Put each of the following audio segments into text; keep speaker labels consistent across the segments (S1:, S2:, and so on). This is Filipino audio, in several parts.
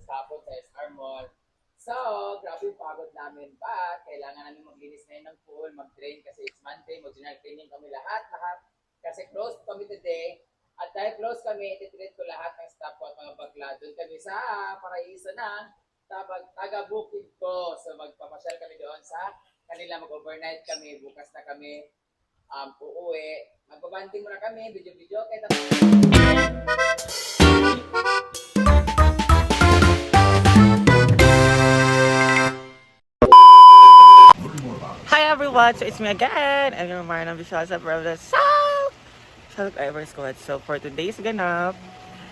S1: hapon sa SR Mall. So, grabe yung pagod namin. But, kailangan namin maglinis ngayon ng pool, mag-train kasi it's Monday, mag-general training kami lahat. Kasi close kami today. At dahil close kami, ititreat ko lahat ng staff ko at mga bakla. Doon kami sa Paraiso na taga-booking ko. So, magpapasyal kami doon sa kanila. Mag-overnight kami. Bukas na kami uuwi. Magbabanding muna kami. Video-video. Kaya
S2: Hi everyone! So it's me again! I'm your Marina Bishosa from the South! South Ivor Squad. So for today's ganap,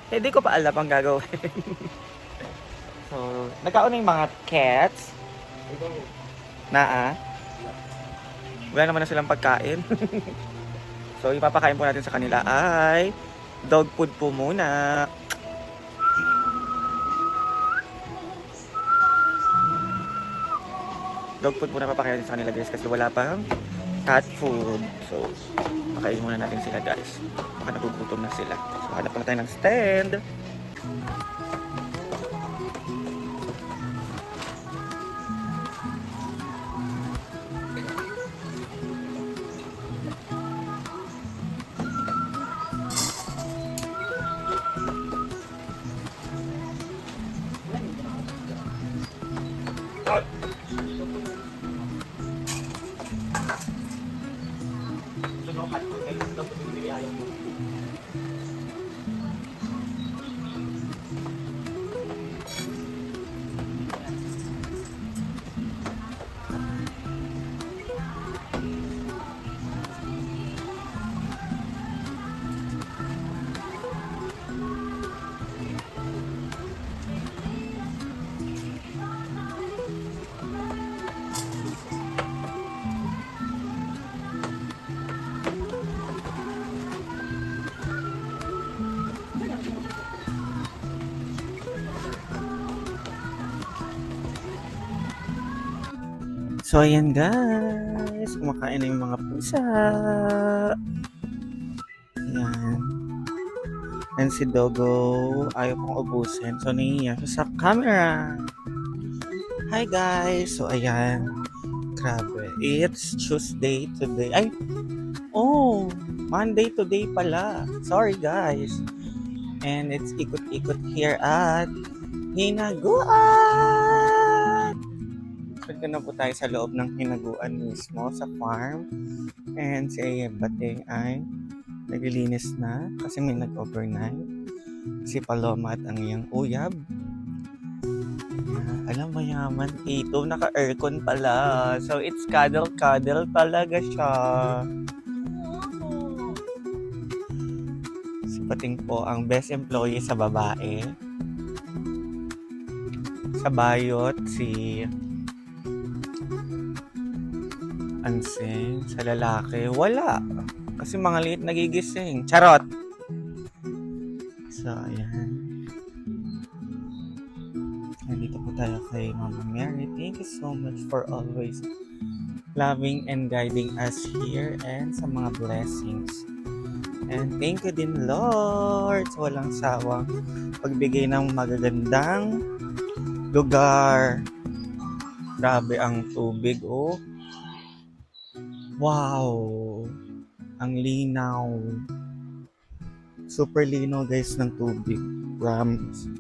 S2: hindi ko pa alam ang gagawin. So, nagkaon yung mga cats. Wala naman na silang pagkain. So ipapakain po natin sa kanila ay dog food po muna. Dog food muna papakain natin sa kanila guys kasi wala pang cat food. So, pakain muna natin sila guys. Baka nagugutom na sila. So, hanap na tayo ng stand. So, ayan guys. Kumakain na yung mga pusa. Ayan. And si Dogo, ayaw pong ubusin. So, naiiyak siya sa camera. Hi guys. So, ayan. Grabe. It's Tuesday today. Ay! Oh! Monday today pala. Sorry guys. And it's ikot-ikot here at Hinaguan! Punta na po tayo sa loob ng Hinaguan mismo sa farm. And si Bating ay naglilinis na kasi may nag-overnight. Si Paloma at ang iyang uyab. Alam mo yaman, ito naka-aircon pala. So it's cuddle-cuddle talaga siya. Si Bating po ang best employee sa babae. Sa bayot, si Ansing. Sa lalaki, wala. Kasi mga liit nagigising. Charot! So, ayan. Nandito po tayo kay Mama Mary. Thank you so much for always loving and guiding us here and sa mga blessings. And thank you din, Lord, sa walang sawang pagbigay ng magagandang lugar. Grabe ang tubig, oh. Wow! Ang linaw. Super linaw guys ng tubig. Promise.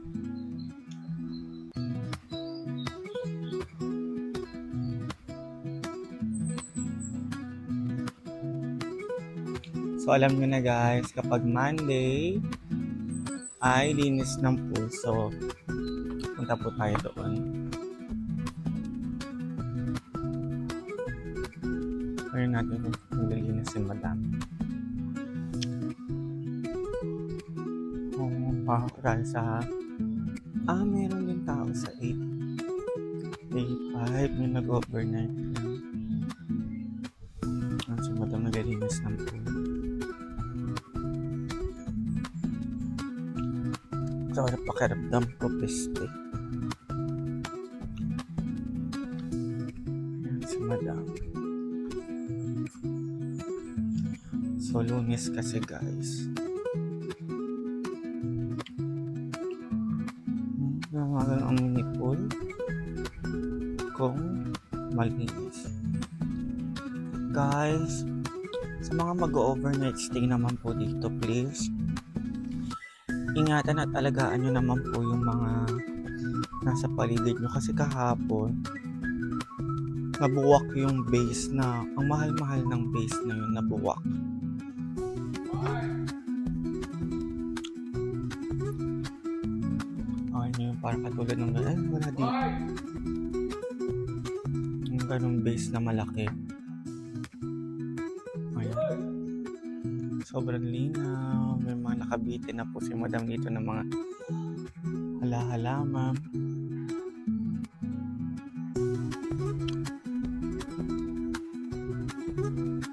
S2: So alam nyo na guys, kapag Monday ay linis ng puso. Punta po tayo doon. Kaya natin kung naglilinis si Madam. Pakakakal sa meron din tao sa 8 5 may nag-overnight. Si Madam naglilinis ng pool. So, pakiramdam ko piste. Yan si Madam. So, Lunes kasi guys. doon ang mini pool kung malinis. Guys, sa mga mag-overnight stay naman po dito, please, ingatan at alagaan nyo naman po yung mga nasa paligid nyo kasi kahapon nabuwak yung base na, ang mahal-mahal ng base na yun, nabuwak. Ano yung parang katulad ng gano'n, wala dito. Yung ganong base na malaki. Ayan. Sobrang linaw. May mga nakabitin na po si madam dito ng mga halaman.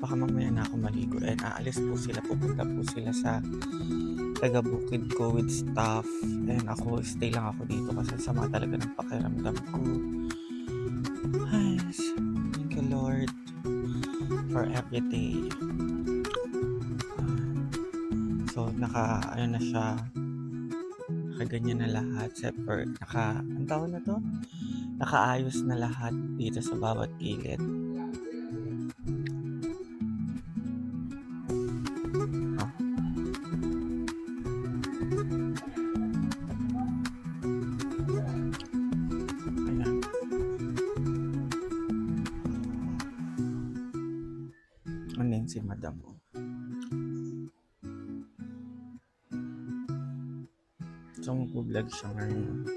S2: Baka mamaya na ako maligo. And aalis po sila. Pupunta po sila sa taga-bukid ko with staff. And ako, stay lang ako dito kasi sama talaga ng pakiramdam ko. Ay, thank you Lord for every day. So, ano na siya, nakaganyan na lahat, separate, ang tawag na to? Nakaayos na lahat dito sa bawat gilid. Ayan. Ano yun si madam mo? So, mag-vlog siya ngayon.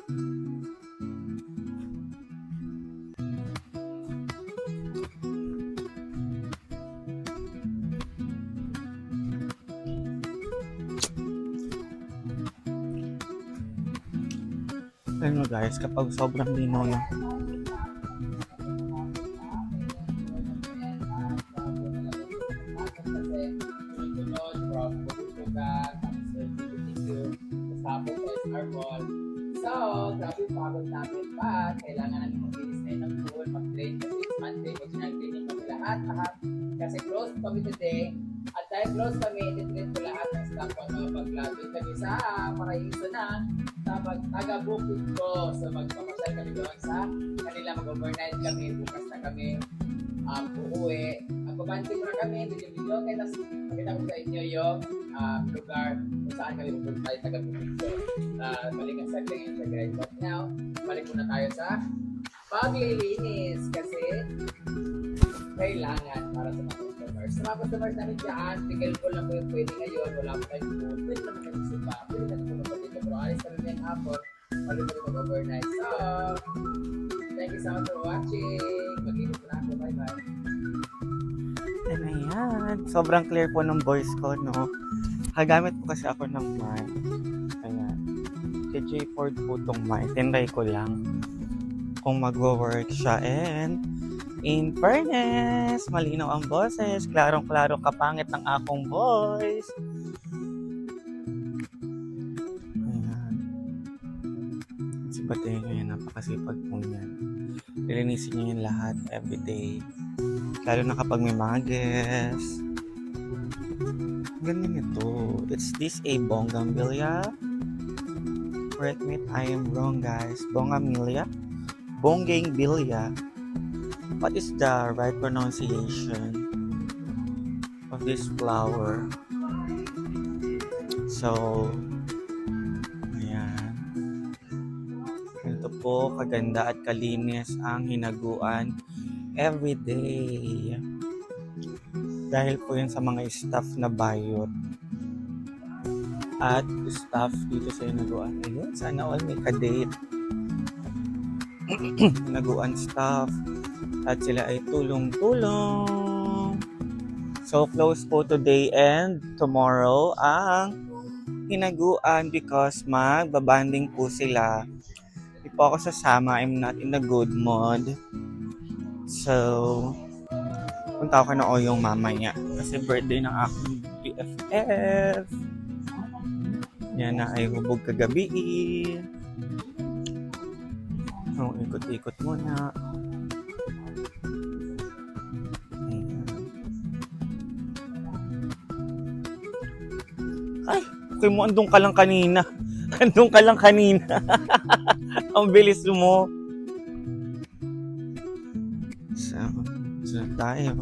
S2: Alam mo guys, kapag sobrang linaw na
S1: So, grabe yung pagod namin pa. Kailangan namin mag-inis ngayon ng pool, mag-train kasi it's Monday, mag-general training kami lahat. Kasi close kami today. At dahil close kami, i-train ko lahat ng staff ko na mag-graduate kami sa Paraiso na taga-bukid ko. So, magpamasyal kami doon sa kanila, mag-overnight kami, bukas na kami uuwi. Magpapansin na kami, video-video, kaya tapos pakita ko sa inyo yung lugar kung saan kami pupunta tayo taga-bukid ko. Balik ang saglit yun siya guys. But now, balik muna tayo sa paglilinis kasi kailangan para sa mga customers. Sa mga customers namin dyan, tigil ko lang po yung pwede ngayon, wala po tayong food, pwede naman kami suba, pwede naman kami dito, pero alis kami ngayong hapon, balik kami mag-overnight. So, thank you so much for watching. Mag-inis na ako. Bye-bye.
S2: ano yan, sobrang clear po ng voice ko, no? Kagamit po kasi ako ng mic. Ayan. Si J Ford po itong mic. Tinry ko lang kung mag-work siya. And in fairness, malinaw ang boses. Klarong-klaro kapangit ng akong voice. Ayan. Si Batay ngayon, napakasipag po yan. Lilinisin niyo yung lahat everyday. Lalo na kapag may mga guests. Ganyan ito. Is this a bonggambilya? Correct me if I am wrong, guys. Bonggambilya? Bonggambilya. What is the right pronunciation of this flower? So, ayan. Ito po, kaganda at kalinis ang hinaguan everyday. Dahil po yun sa mga staff na bayot at staff dito sa hinaguan. Ayun, sana all may kadate. Hinaguan staff at sila ay tulong-tulong. So close po today and tomorrow ang hinaguan because magbabanding po sila. Hindi po ako sasama. I'm not in a good mood. So, punta ako na Oyong mamaya kasi birthday ng aking BFF. Yan na ay hubog kagabi. So, ikot-ikot muna. Ayan. Ay, okay mo, andun ka lang kanina. Andun ka lang kanina. Ang bilis mo. So, tayo.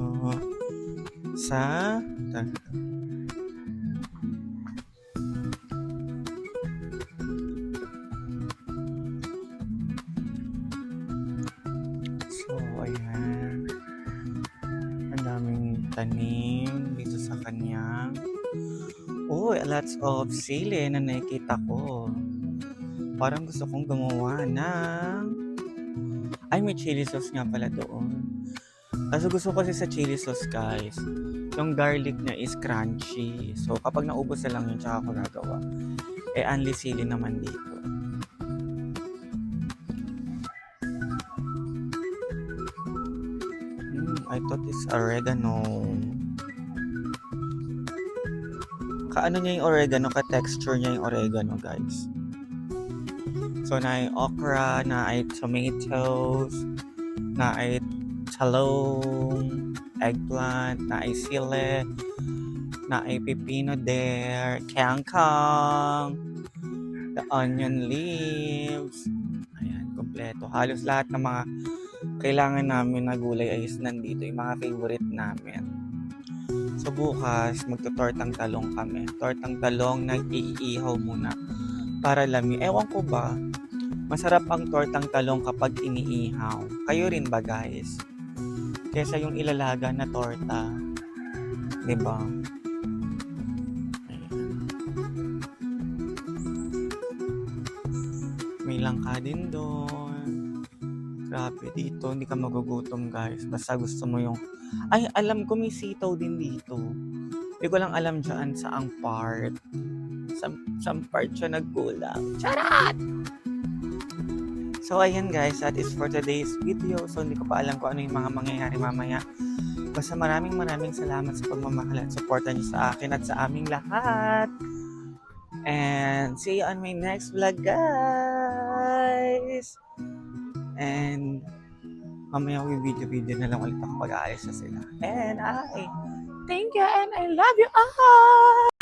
S2: Sa... So, ayan. Ang daming tanim dito sa kanyang. Oh, lots of sili na nakikita ko. Parang gusto kong gumawa ng... Ay, may chili sauce nga pala doon. Kaso gusto ko kasi sa chili sauce, guys, yung garlic niya is crunchy. So, kapag naubos na lang yun, tsaka ako gagawa. Eh, only sili naman dito. I thought it's oregano. Kaano niya yung oregano, ka-texture niya yung oregano, guys. So, na ay okra, na ay tomatoes, na ay talong, eggplant, na ay sili, na ay pepino there, kangkang, the onion leaves. Ayan, kompleto. Halos lahat ng mga kailangan namin na gulay ay nandito, yung mga favorite namin. So bukas, magto-tortang talong kami. Tortang talong na iihaw muna para lami. Ewan ko ba, masarap ang tortang talong kapag iniihaw. Kayo rin ba, guys? Kesa yung ilalaga na torta. Diba? May langka din doon. Grabe, dito hindi ka magugutom, guys. Basta gusto mo yung... Ay, alam ko may sitaw din dito. Hindi ko lang alam dyan saang part. Some part siya nagkulang. Charot! So, ayan guys, that is for today's video. So, hindi ko pa alam kung ano yung mga mangyayari mamaya. Basta maraming salamat sa pagmamahal at supportan niyo sa akin at sa aming lahat. And see you on my next vlog, guys! And mamaya video na lang ulit ako pag-aalis na sila. And thank you and I love you all!